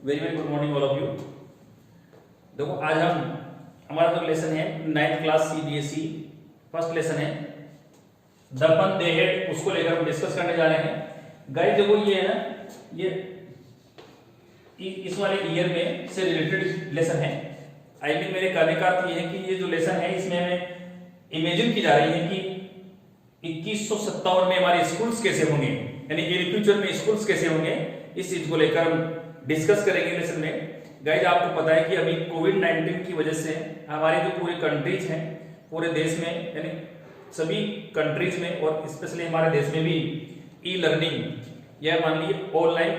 Very very good morning all of you. देखो आज हमारा जो लेसन है 9th class CBSE first lesson है दर्पण दे हेड, उसको लेकर हम डिस्कस करने जा रहे हैं। गाइस देखो ये है ना, ये इस वाले ईयर में से रिलेटेड लेसन है। आई मीन मेरे कहने का अर्थ ये है कि ये जो लेसन है इसमें हमें इमेजिन की जा रही है कि 2157 में हमारे स्कूल्स कैसे होंगे, यानी इन फ्यूचर में स्कूल्स कैसे होंगे, इस चीज को लेकर हम डिस्कस करेंगे लेसन में। गाइस आपको पता है कि अभी कोविड-19 की वजह से हमारे जो पूरे कंट्रीज हैं, पूरे देश में यानी सभी कंट्रीज में और स्पेशली हमारे देश में भी ई लर्निंग या मान लीजिए ऑनलाइन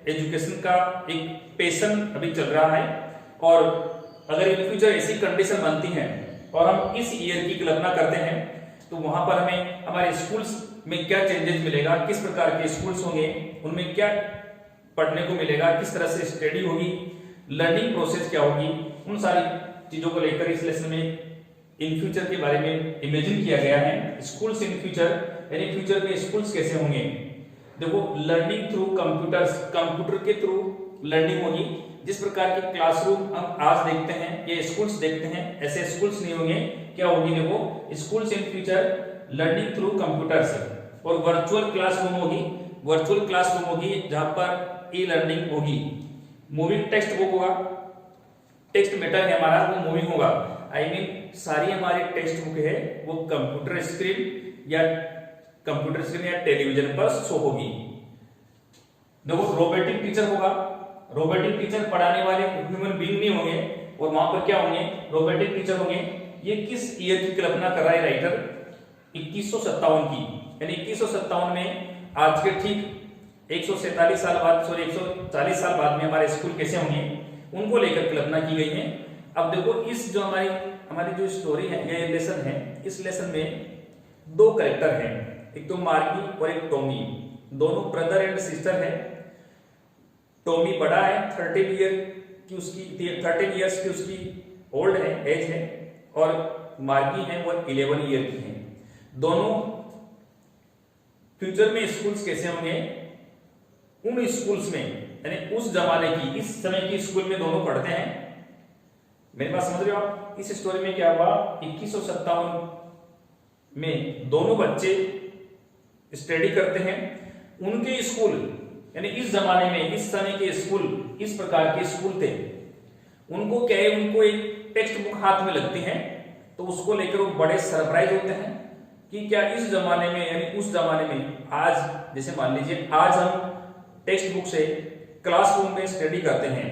एजुकेशन का एक पैशन अभी चल रहा है। और अगर इन फ्यूचर ऐसी कंडीशन बनती है और हम इस ईयर की कल्पना करते हैं तो वहां पर हमें हमारे स्कूल्स में क्या चेंजेस मिलेगा, किस प्रकार के स्कूल्स होंगे, उनमें क्या पढ़ने को मिलेगा, किस तरह से स्टडी होगी, लर्निंग प्रोसेस क्या होगी, उन सारी चीजों को लेकर इस लेसन में इन फ्यूचर के बारे में इमेजिन किया गया है। स्कूल्स इन फ्यूचर यानी फ्यूचर में स्कूल्स कैसे होंगे। देखो लर्निंग थ्रू कंप्यूटर्स, कंप्यूटर के थ्रू लर्निंग होगी। जिस प्रकार के क्लासरूम हम आज देखते हैं या स्कूल्स देखते हैं, ऐसे स्कूल्स नहीं होंगे। क्या होगी, देखो schools in future learning through computers और वर्चुअल क्लासरूम होगी। वर्चुअल क्लासरूम होगी जहां पर ई लर्निंग होगी। मूविंग टेक्स्ट बुक होगा, टेक्स्ट मैटर है हमारा, वो मूविंग होगा। आई मीन सारी हमारी टेक्स्ट बुक है वो कंप्यूटर स्क्रीन या टेलीविजन पर शो होगी। देखो रोबोटिक टीचर होगा, रोबोटिक टीचर पढ़ाने वाले ह्यूमन बीइंग नहीं होंगे और वहां पर क्या होंगे, रोबोटिक टीचर होंगे। ये किस ईयर की कल्पना कर रहा है राइटर, 2157 की, यानी 2157 में आज के ठीक 140 साल बाद में हमारे स्कूल कैसे होंगे उनको लेकर कल्पना की गई है। अब देखो इस जो हमारी जो स्टोरी है या लेसन है, इस लेसन में दो कैरेक्टर हैं, एक तो मार्गी और एक टॉमी, दोनों ब्रदर एंड सिस्टर है। टॉमी बड़ा है, 13 इयर्स की उसकी ओल्ड है, एज है, और मार्गी है वो 11 ईयर की है। दोनों फ्यूचर में स्कूल्स कैसे होंगे, उन स्कूल्स में यानी उस जमाने की, इस समय की स्कूल में दोनों पढ़ते हैं। मेरी बात समझ रहे हो आप। इस स्टोरी में क्या हुआ, 2157 में दोनों बच्चे स्टडी करते हैं। उनके स्कूल यानी इस जमाने में, इस समय के स्कूल इस प्रकार के स्कूल थे। उनको क्या है, उनको एक टेक्स्ट बुक हाथ में लगती है तो उसको लेकर वो बड़े सरप्राइज होते हैं कि क्या इस जमाने में यानी उस जमाने में, आज जैसे मान लीजिए आज हम टेक्स्ट बुक से क्लासरूम में स्टडी करते हैं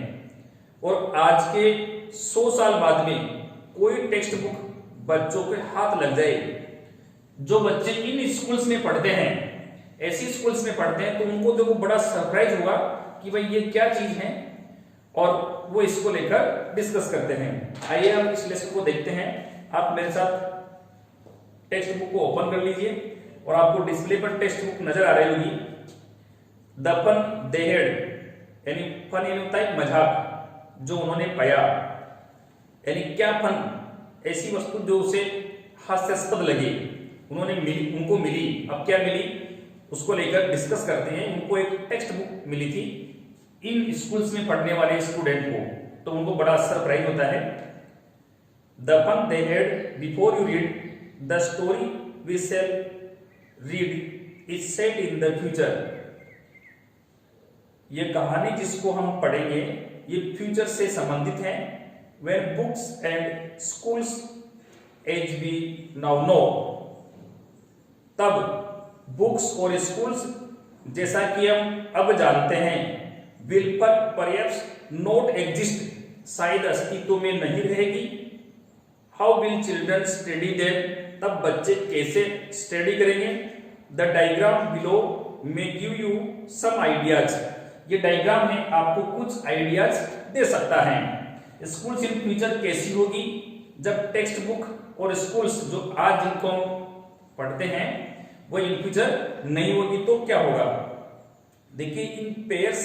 और आज के 100 साल बाद में कोई टेक्स्ट बुक बच्चों के हाथ लग जाए, जो बच्चे इन स्कूल्स में पढ़ते हैं, ऐसी स्कूल्स में पढ़ते हैं, तो उनको देखो बड़ा सरप्राइज होगा कि भाई ये क्या चीज है, और वो इसको लेकर डिस्कस करते हैं। आइए हम इस लेसन को देखते हैं। आप मेरे साथ टेक्स्ट बुक को ओपन कर लीजिए और आपको डिस्प्ले पर टेक्स्ट बुक नजर आ रही होगी। द फन दे हैड यानी फन यानी होता है मजाक, जो उन्होंने पाया, यानी क्या फन, ऐसी वस्तु जो उसे हास्यास्पद लगी, उनको मिली। अब क्या मिली उसको लेकर डिस्कस करते हैं। उनको एक टेक्स्ट बुक मिली थी इन स्कूल्स में पढ़ने वाले स्टूडेंट को, तो उनको बड़ा सरप्राइज होता है। The fun they had before you read the story we shall read is set in the future. ये कहानी जिसको हम पढ़ेंगे ये फ्यूचर से संबंधित है। When books and schools as we now know, तब बुक्स और स्कूल्स जैसा कि हम अब जानते हैं will perhaps not exist, शायद अस्तित्व में नहीं रहेगी। How will children study them, तब बच्चे कैसे स्टडी करेंगे। The diagram below may give you some ideas, ये डायग्राम है आपको कुछ आइडियाज दे सकता है। स्कूल्स इन फ्यूचर कैसी होगी, जब टेक्स्ट बुक और स्कूल्स जो आज जिनको हम पढ़ते हैं वो इन फ्यूचर नहीं होगी तो क्या होगा। देखिए इन पेयर्स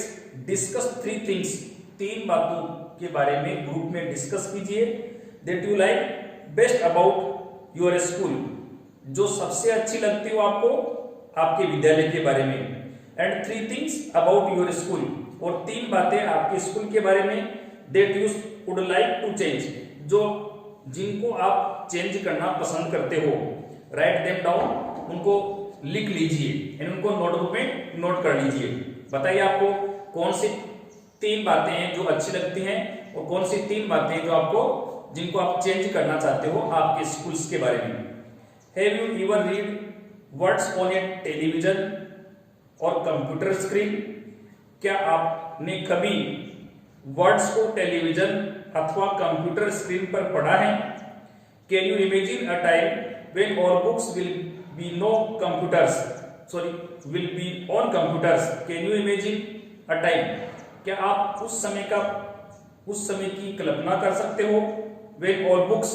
डिस्कस 3 थिंग्स, 3 बातों के बारे में ग्रुप में डिस्कस कीजिए। That you like best about your school, जो सबसे अच्छी लगती हो आपको आपके विद्यालय के बारे में। And 3 things about your school, और 3 बातें आपके स्कूल के बारे में that you would like to change, जो जिनको आप चेंज करना पसंद करते हो। राइट देम डाउन, उनको लिख लीजिए यानी उनको नोटबुक में नोट कर लीजिए। बताइए आपको कौन सी 3 बातें हैं जो अच्छी लगती हैं और कौन सी 3 बातें जो आपको जिनको आप चेंज करना चाहते हो आपके स्कूल्स के बारे में। Have you ever read words on A television और कंप्यूटर स्क्रीन? क्या आपने कभी वर्ड्स को टेलीविजन अथवा कंप्यूटर स्क्रीन पर पढ़ा है? Can you imagine a time when our books will be on computers? Can you imagine a time, क्या आप उस समय की कल्पना कर सकते हो when our books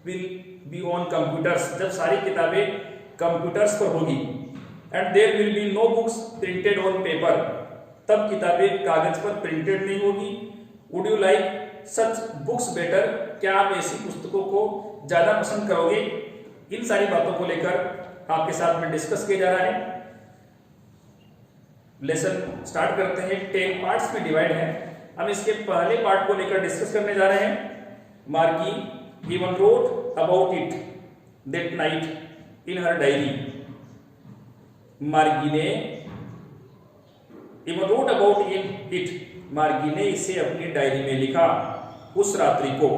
will be on computers, जब सारी किताबें कंप्यूटर्स पर होगी। And there will be no books printed on paper, तब किताबें कागज पर प्रिंटेड नहीं होगी। Would you like such books better, क्या आप ऐसी पुस्तकों को ज्यादा पसंद करोगे? इन सारी बातों को लेकर आपके साथ में डिस्कस किया जा रहा है। लेसन स्टार्ट करते हैं। 10 पार्ट्स में डिवाइड है। हम इसके पहले पार्ट को लेकर डिस्कस करने जा रहे हैं। मार्गी even wrote about it that night in her diary. मार्गी ने इवन रोट अबाउट इट, मार्गी ने इसे अपनी डायरी में लिखा उस रात्रि को।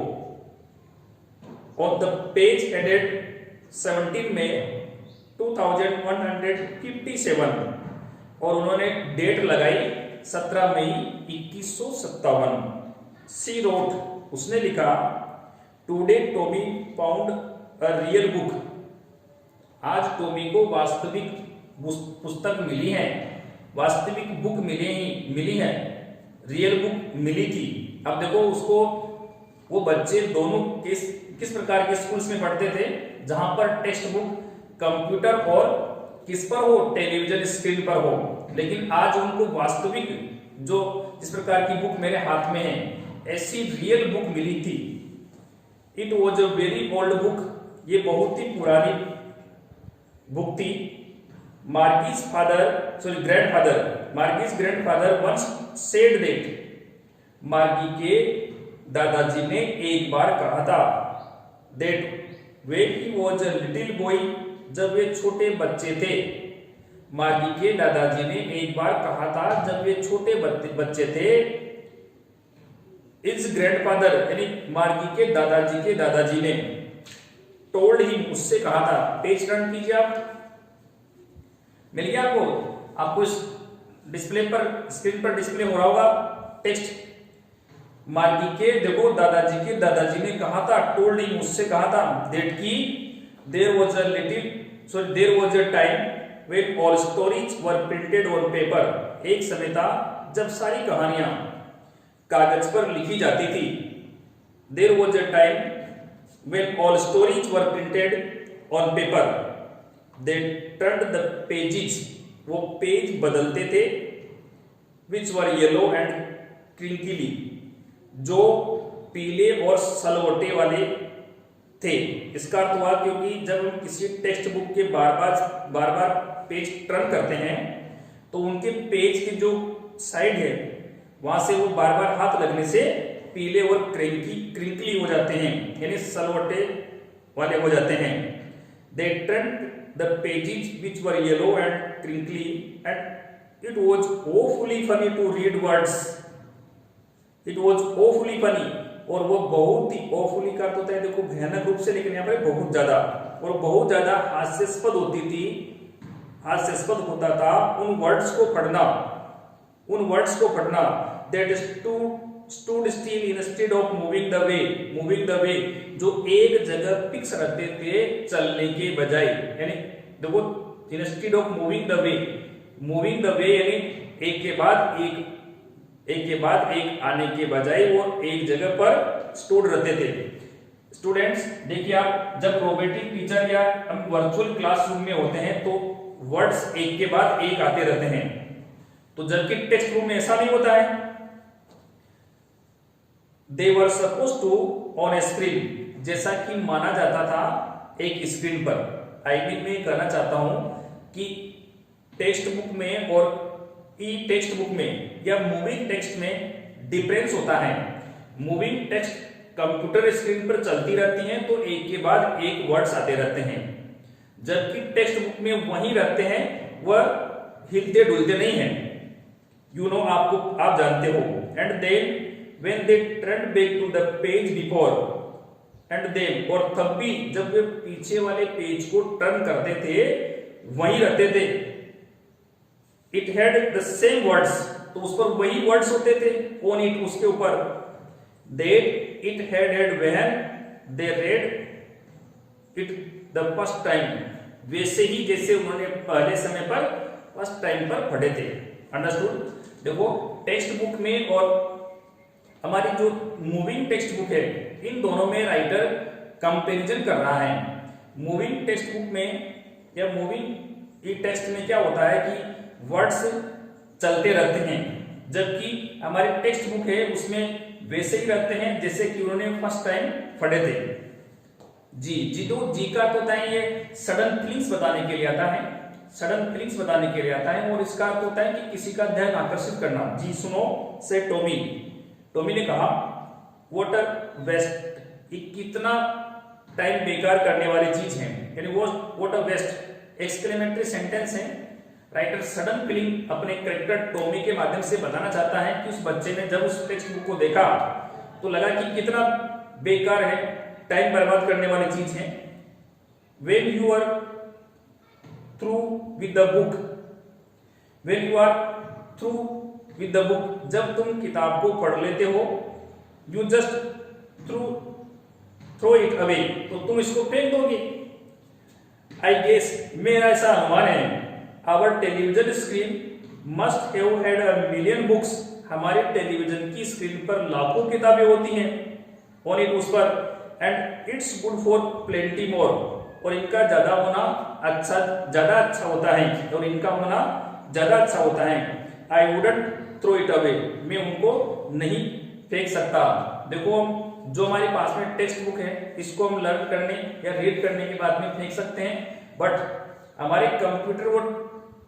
ऑन द पेज एडेड 17 मई 2157, और उन्होंने डेट लगाई 17 मई 2157। सी रोट, उसने लिखा, today Tommy found a real book, आज टॉमी को वास्तविक पुस्तक मिली है, वास्तविक बुक मिली है, रियल बुक मिली थी। अब देखो उसको, वो बच्चे दोनों किस प्रकार के स्कूल्स में पढ़ते थे, जहां पर टेक्स्ट बुक कंप्यूटर और किस पर हो, टेलीविजन स्क्रीन पर हो। लेकिन आज उनको वास्तविक, जो जिस प्रकार की बुक मेरे हाथ में है, ऐसी रियल बुक मिली थी। It was a very old book, ये बहुत ही पुरानी बुक थी। मार्गीज ग्रैंडफादर वंस सेड दैट, मार्गी के दादाजी ने एक बार कहा था, that when he was a little boy, जब वे छोटे बच्चे थे। मार्गी के दादाजी ने एक बार कहा था जब वे छोटे बच्चे थे। इट्स ग्रैंडफादर यानी मार्गी के दादाजी ने टोल्ड हिम, उससे कहा था। पेज टर्न कीजिए आप, मिल गया आपको इस डिस्प्ले पर, स्क्रीन पर डिस्प्ले हो रहा होगा टेक्स्ट। मार्गी के देखो दादाजी ने कहा था, टोल्ड हिम, उससे कहा था, दैट की there was a time when all stories were printed on paper, एक समय था जब सारी कहानियां कागज पर लिखी जाती थी। There was a time when all stories were printed on paper, they turned the pages, वो पेज बदलते थे, which were yellow and crinkly, जो पीले और सलवटे वाले थे। इसका अर्थ हुआ क्योंकि जब हम किसी टेक्स्ट बुक के बार बार पेज टर्न करते हैं तो उनके पेज की जो साइड है वहां से वो बार बार हाथ लगने से पीले और क्रिंकली हो जाते हैं, यानी सलवटे वाले हो जाते हैं। They turned the pages which were yellow and crinkly and it was awfully funny to read words. It was awfully funny, और वो बहुत ही, awfully का अर्थ होता है देखो भयानक रूप से, लेकिन यहाँ पर बहुत ज्यादा, और बहुत ज्यादा हास्यास्पद होती थी, हास्यास्पद होता था उन वर्ड्स को पढ़ना। That stood still instead of moving the way, जो एक जगह फिक्स रहते थे चलने के बजाय, यानी देखो instead of moving the way यानी एक के बाद एक आने के बजाय वो एक जगह पर स्टूड रहते थे। स्टूडेंट्स देखिए, आप जब रोबोटिक टीचर या हम वर्चुअल क्लासरूम में होते हैं तो वर्ड्स एक के बाद एक आते रहते हैं, तो जबकि टेक्स्ट बुक में ऐसा नहीं होता है। They were suppose to on a screen, जैसा कि माना जाता था एक स्क्रीन पर। आई मीन मैं कहना चाहता हूं कि टेक्स्ट बुक में और ई टेक्स्ट बुक में या मूविंग टेक्स्ट में डिफरेंस होता है। मूविंग टेक्स्ट कंप्यूटर स्क्रीन पर चलती रहती हैं तो एक के बाद एक वर्ड्स आते रहते हैं, जबकि टेक्स्ट बुक में वही रहते हैं, वह हिलते डुलते नहीं हैं। यू नो, आप जानते हो। And then when they turn back to the page before, and then, और तब भी जब वे पीछे वाले पेज को टर्न करते थे वही रहते थे। It had the same words, तो उस पर वही वर्ड्स होते थे। ऑन इट, उसके ऊपर। That it had when they read it the first time, वैसे ही जैसे उन्होंने पहले समय पर फर्स्ट टाइम पर पढ़े थे। अंडरस्टूड? देखो, टेक्स्ट बुक में और हमारी जो मूविंग टेक्स्ट बुक है, इन दोनों में राइटर कंपैरिजन कर रहा है। मूविंग टेक्स्ट बुक में या मूविंग ई टेक्स्ट में क्या होता है कि वर्ड्स चलते रहते हैं, जबकि हमारी टेक्स्ट बुक है उसमें वैसे ही रहते हैं जैसे कि उन्होंने फर्स्ट टाइम पढ़े थे। जी तो जी का तो होता है ये सडन फीलिंग्स बताने के लिए आता है, सडन फीलिंग्स बताने के लिए आता है, और इसका अर्थ होता है कि किसी का ध्यान आकर्षित करना। जी सुनो से टॉमी ने कहा, व्हाट अ वेस्ट, ये कितना टाइम बेकार करने वाली चीज है, यानी what a waste exclamatory sentence है। राइटर सडन फीलिंग अपने कैरेक्टर टॉमी के माध्यम से बताना चाहता है कि उस बच्चे ने जब उस टेक्स्ट बुक को देखा तो लगा कि कितना बेकार है, टाइम बर्बाद करने वाली चीज है। When you are through with the book, when you are through with the book, जब तुम किताब को पढ़ लेते हो, you just throw it away, तो तुम इसको फेंक दोगे। I guess, मेरा ऐसा अनुमान है, our television screen must have had a million books, हमारे टेलीविजन की स्क्रीन पर लाखों किताबें होती हैं, on it, उस पर, and it's good for plenty more, और इनका ज्यादा होना ज्यादा अच्छा होता है, और इनका होना ज्यादा अच्छा होता है। I wouldn't throw it away, मैं उनको नहीं फेंक सकता। देखो, जो हमारे पास में टेक्स्ट बुक है इसको हम लर्न करने या रीड करने के बाद में फेंक सकते हैं, बट हमारे कंप्यूटर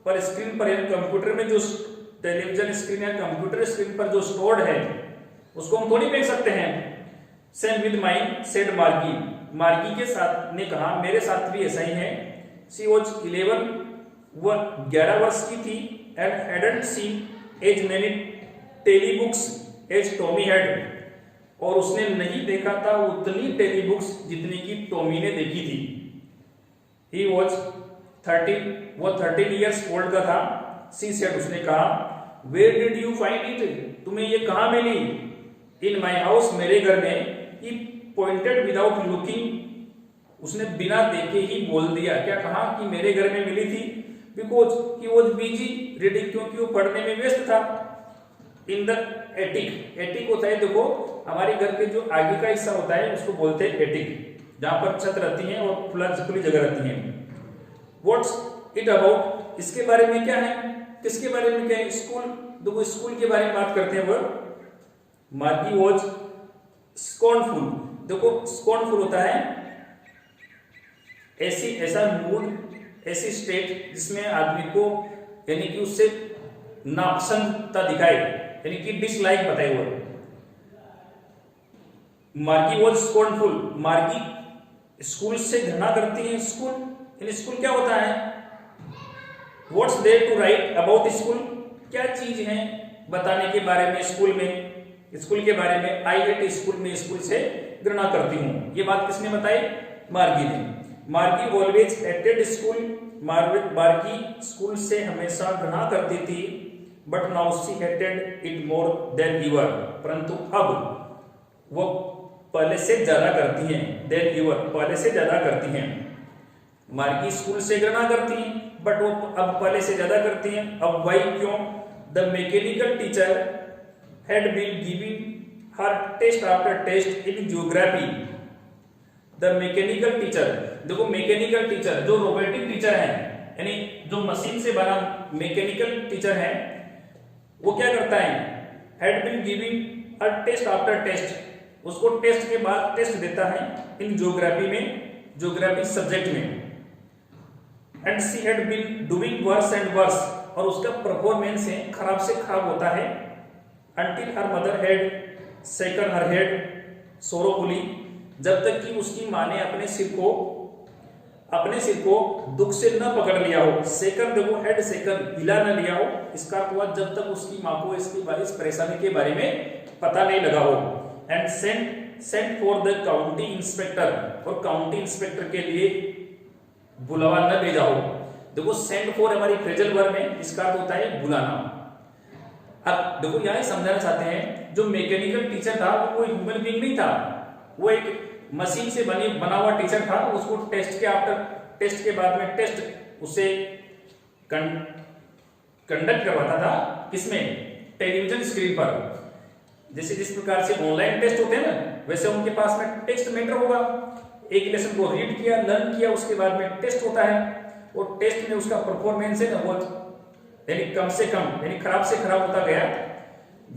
पर स्क्रीन पर, कंप्यूटर में जो टेलीविजन स्क्रीन या कंप्यूटर स्क्रीन पर जो स्टोर्ड है उसको हम थोड़ी फेंक सकते हैं। सेम विद माइन सेड मार्गी, मार्गी के साथ ने कहा, मेरे साथ भी ऐसा ही है। शी वॉज 11, वह 11 वर्ष की थी, and hadn't seen as many telebooks as Tommy had, और उसने नहीं देखा था उतनी टेली बुक्स जितनी की टॉमी ने देखी थी। ही वॉज 13, वह 13 ईयर्स ओल्ड का था। सी सेड, उसने कहा, where did you find it, तुम्हें ये कहाँ मिली? इन माई हाउस, मेरे घर में। ही पॉइंटेड विदाउट लुकिंग, उसने बिना देखे ही बोल दिया। क्या कहा? कि मेरे घर में मिली थी। Because he was busy reading, क्योंकि वो पढ़ने में व्यस्त था। इन द एटिक, एटिक होता है, देखो हमारे घर के जो आगे का हिस्सा होता है उसको बोलते हैं एटिक, जहां पर छत रहती है और खुली जगह रहती है। व्हाट्स इट अबाउट, इसके बारे में क्या है, किसके बारे में क्या है? स्कूल, देखो स्कूल के बारे में बात करते हैं। वह मार्गी वॉज स्कॉर्नफुल, देखो स्कॉर्नफुल होता है ऐसा मूड, ऐसी स्टेट जिसमें आदमी को यानी कि उससे नापसंदता दिखाए, यानी कि डिसलाइक बताए हुए। मार्गी वॉज स्कॉर्नफुल, मार्गी स्कूल से घृणा करती है। स्कूल यानी स्कूल क्या होता है? What's there to write about school, क्या चीज है बताने के बारे में स्कूल में, स्कूल के बारे में। आई हेट स्कूल, में स्कूल से घृणा करती हूँ। ये बात किसने बताई? मार्गी ने। मार्गी ऑलवेज हेटेड स्कूल, मार्गी स्कूल से हमेशा घृणा करती थी। But now she hated it more than ever, परंतु अब वो पहले से ज्यादा करती हैं। देन एवर, पहले से ज्यादा करती हैं। मार्गी स्कूल से घृणा करती हैं, बट वो अब पहले से ज्यादा करती हैं। अब वही क्यों? The mechanical teacher had been giving her test after test in geography. The mechanical teacher, देखो मैकेनिकल टीचर जो रोबोटिक टीचर है, यानी जो मशीन से बना मैकेनिकल टीचर है, वो क्या करता है? had been giving her test after test, उसको टेस्ट के बाद टेस्ट देता है इन ज्योग्राफी में, ज्योग्राफी सब्जेक्ट में। and she had been doing worse and worse, और उसका परफॉर्मेंस है खराब से खराब होता है until her mother had shaken her head sorrowfully, जब तक कि उसकी माँ ने अपने सिर को दुख से न पकड़ लिया हो। सेकन देखो, हेड सेकन, हिला न लिया हो, इसका अर्थ हुआ जब तक उसकी माँ को इस परेशानी के बारे में पता नहीं लगा हो। And sent for the county inspector, और काउंटी इंस्पेक्टर के लिए बुलावा न भेजा हो। देखो सेंट फॉर हमारी फ्रेजल वर्ब है, इसका अर्थ होता है बुलाना। अब देखो यहाँ समझाना चाहते हैं, जो मैकेनिकल टीचर था वो कोई ह्यूमन बीइंग नहीं था, वो एक मशीन से बना हुआ टीचर था। उसको टेस्ट के बाद में टेस्ट उसे कंडक्ट करवाता था, किसमें, टेलीविजन स्क्रीन पर। जैसे जिस प्रकार से ऑनलाइन टेस्ट होते हैं ना, वैसे उनके पास में टेस्ट मेटर होगा। एक लेसन को रीड किया, लर्न किया, उसके बाद में टेस्ट होता है, और टेस्ट में उसका परफॉर्मेंस है ना वो यानी कम से कम यानी खराब से खराब होता गया।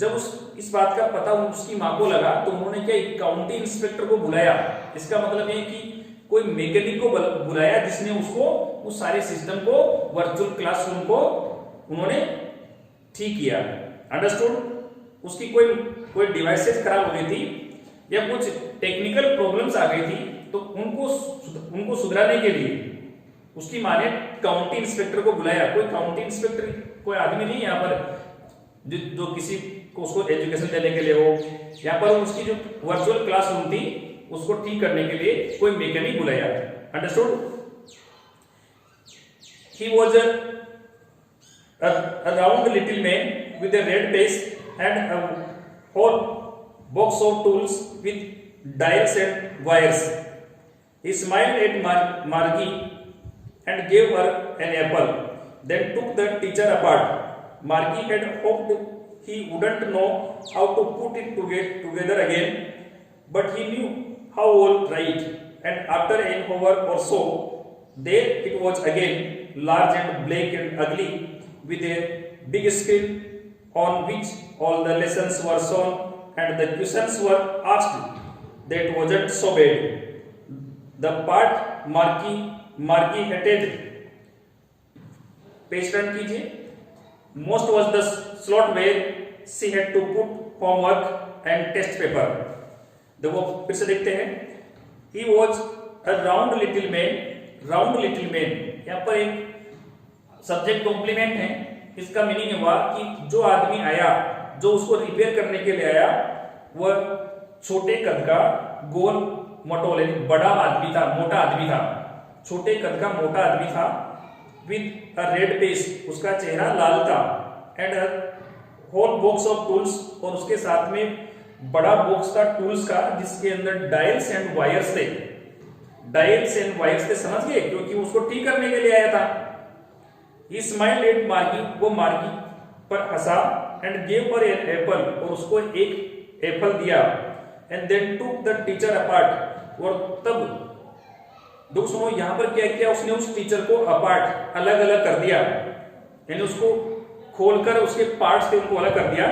जब इस बात का पता उसकी माँ को लगा तो उन्होंने क्या, काउंटी इंस्पेक्टर को बुलाया। इसका मतलब ये कि कोई मैकेनिक को बुलाया जिसने उसको उस सारे सिस्टम को, वर्चुअल क्लासरूम को उन्होंने ठीक किया। अंडरस्टूड? उसकी कोई डिवाइसेस खराब हो गई थी या कुछ टेक्निकल प्रॉब्लम्स आ गई थी, तो उनको सुधराने के लिए उसकी माँ ने काउंटी इंस्पेक्टर को बुलाया। कोई काउंटी इंस्पेक्टर कोई आदमी नहीं यहाँ पर जो किसी को उसको एजुकेशन देने के लिए हो, यहाँ पर उसकी जो वर्चुअल क्लासरूम थी उसको ठीक करने के लिए कोई मैकेनिक बुलाया। Understood? He was a round little man with a red face and a whole box of tools with dials and wires. He smiled at Margie and gave her an apple, then took the teacher apart. Margie had hoped he wouldn't know how to put it together again, but he knew how all right, and after an hour or so, there it was again, large and black and ugly, with a big screen on which all the lessons were shown and the questions were asked. That wasn't so bad. The part Margie hated, page turn कीजिए, most was the slot where she had to put homework and test paper. देखो फिर से देखते हैं, he was a round little man, यहाँ पर एक subject complement है। इसका मीनिंग हुआ कि जो आदमी आया, जो उसको रिपेयर करने के लिए आया, वह छोटे कद का गोल मटोल यानी बड़ा आदमी था, मोटा आदमी था, छोटे कद का मोटा आदमी था। विद अ रेड फेस, उसका चेहरा लाल था। And a whole box of tools, और उसके साथ में बड़ा बॉक्स था टूल्स का, जिसके अंदर डायल्स एंड वायर्स थे। डायल्स एंड वायर्स थे, समझ गए, क्योंकि उसको ठीक करने के लिए आया था। ही स्माइल्ड एट मार्गी, वो मार्गी पर हंसा। And gave her an apple, और उसको एक एप्पल दिया। And then took the teacher apart, और तब दोस्तों सुनो, यहां पर क्या किया उसने, उस टीचर को अपार्ट, अलग अलग कर दिया, यानी उसको खोलकर उसके पार्ट्स थे उनको अलग कर दिया।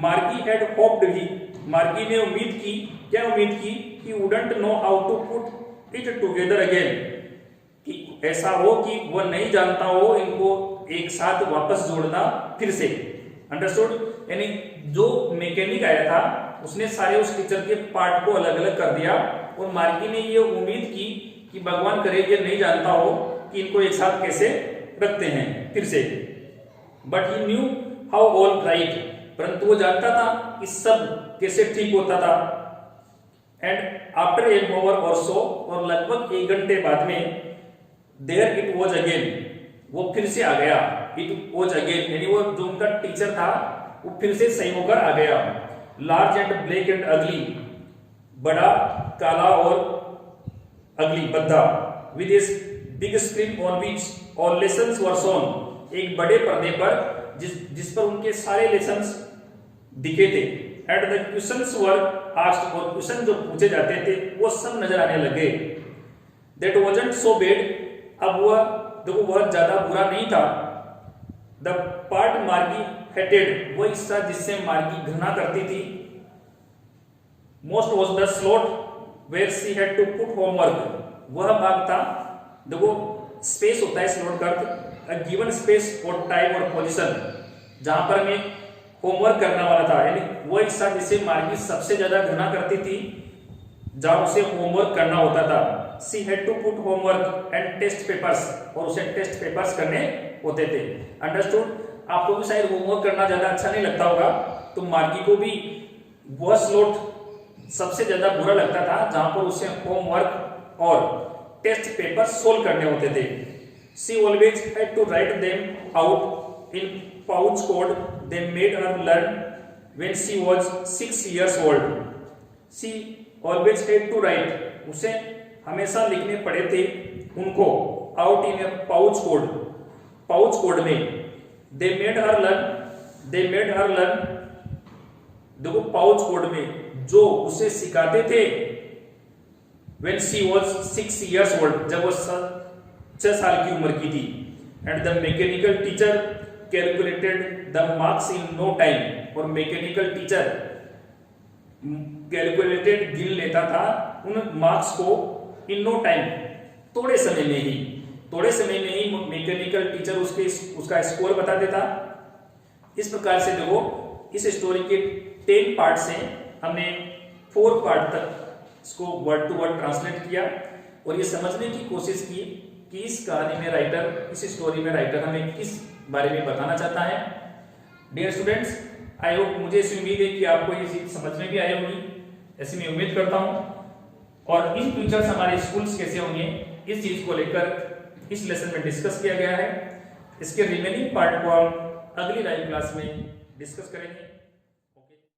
मार्गी हैड होप्ड, ही मार्गी ने उम्मीद की, क्या उम्मीद की, he wouldn't know how to put it together again, कि ऐसा हो कि वह नहीं जानता हो इनको एक साथ वापस जोड़ना फिर से। अंडरस्टूड? यानी जो मैकेनिक आया था उसने सारे उस टीचर के पार्ट को अलग अलग कर दिया, और मार्गी ने ये उम्मीद की कि भगवान करे ये नहीं जानता हो कि इनको एक साथ कैसे रखते हैं फिर से। But he knew how all right, परंतु वो जानता था कि सब कैसे ठीक होता था। एंड आफ्टर एन ओवर और सो, और लगभग 1 घंटे बाद में, देयर इट वॉज अगेन, वो फिर से आ गया। इट वॉज अगेन यानी वो जो उनका टीचर था वो फिर से सही होकर आ गया। लार्ज एंड ब्लैक एंड अगली, बड़ा काला और अगली बद्दा। विद इस big screen on which all lessons were shown, एक बड़े पर्दे पर जिस पर उनके सारे लेसन्स दिखे थे। And the questions were asked, और क्वेश्चन जो पूछे जाते थे वो सब नजर आने लगे। दैट वाजंट सो बैड, अब वह देखो वह ज्यादा बुरा नहीं था। द पार्ट मार्गी हेटेड, वो हिस्सा जिससे मार्गी घृणा करती थी। Most was the slot where she had to put homework, वह भाग था, देखो स्पेस होता है स्लॉट का अर्थ गिवन स्पेस और टाइम और पोजीशन, जहां पर हमें होमवर्क करना वाला था, यानी वो हिस्सा जिसे मार्गी सबसे ज्यादा घृणा करती थी, जहां उसे होमवर्क करना होता था। She had to put homework and test papers, और उसे टेस्ट पेपर्स करने होते थे। अंडरस्टूड? आपको भी शायद होमवर्क करना ज्यादा अच्छा नहीं लगता होगा, तो मार्गी को भी वह स्लॉट सबसे ज्यादा बुरा लगता था जहां पर उसे होमवर्क और टेस्ट पेपर सोल्व करने होते थे। She always had to write them out in pouch code they made her learn when she was 6 years old. She always had to write, उसे हमेशा लिखने पड़े थे उनको out in a pouch code में। They made her learn, देखो pouch code में जो उसे सिखाते थे when she was 6 years old, जब वो 6 साल की उम्र की थी। And the mechanical teacher calculated the marks in no time, और मैकेनिकल टीचर कैलकुलेटेड गिन लेता था उन मार्क्स को इन नो टाइम, थोड़े समय में ही मैकेनिकल टीचर उसका स्कोर बता देता। इस प्रकार से देखो इस स्टोरी के 10 पार्ट से हमने 4 पार्ट तक इसको वर्ड टू वर्ड ट्रांसलेट किया और ये समझने की कोशिश की कि इस कहानी में राइटर, इस स्टोरी में राइटर हमें किस बारे में बताना चाहता है। डियर स्टूडेंट्स, आई होप, मुझे ऐसी उम्मीद है कि आपको ये चीज समझ में भी आई होगी, ऐसी मैं उम्मीद करता हूँ। और इन फ्यूचर्स हमारे स्कूल्स कैसे होंगे, इस चीज को लेकर इस लेसन में डिस्कस किया गया है। इसके रिमेनिंग पार्ट को हम अगली लाइव क्लास में डिस्कस करेंगे।